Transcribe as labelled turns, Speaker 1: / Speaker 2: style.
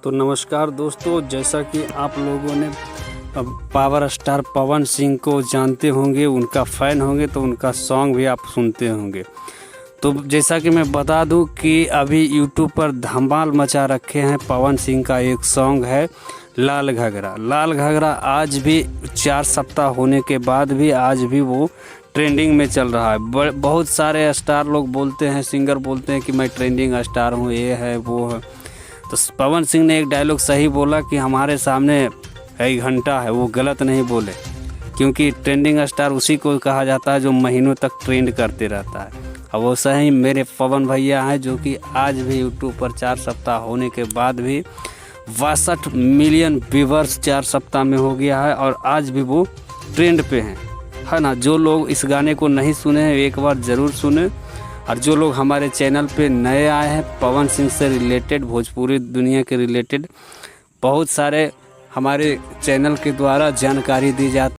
Speaker 1: तो नमस्कार दोस्तों, जैसा कि आप लोगों ने पावर स्टार पवन सिंह को जानते होंगे, उनका फ़ैन होंगे तो उनका सॉन्ग भी आप सुनते होंगे। तो जैसा कि मैं बता दूं कि अभी यूट्यूब पर धमाल मचा रखे हैं। पवन सिंह का एक सॉन्ग है लाल घाघरा। लाल घाघरा आज भी 4 सप्ताह होने के बाद भी आज भी वो ट्रेंडिंग में चल रहा है। बहुत सारे स्टार लोग बोलते हैं, सिंगर बोलते हैं कि मैं ट्रेंडिंग स्टार हूँ, ये है वो है। तो पवन सिंह ने एक डायलॉग सही बोला कि हमारे सामने 1 घंटा है, वो गलत नहीं बोले, क्योंकि ट्रेंडिंग स्टार उसी को कहा जाता है जो महीनों तक ट्रेंड करते रहता है। अब वो सही मेरे पवन भैया हैं जो कि आज भी यूट्यूब पर 4 सप्ताह होने के बाद भी 62 मिलियन व्यूवर्स 4 सप्ताह में हो गया है और आज भी वो ट्रेंड पे हैं, है ना। जो लोग इस गाने को नहीं सुने हैं एक बार ज़रूर सुने, और जो लोग हमारे चैनल पे नए आए हैं, पवन सिंह से रिलेटेड, भोजपुरी दुनिया के रिलेटेड बहुत सारे हमारे चैनल के द्वारा जानकारी दी जाती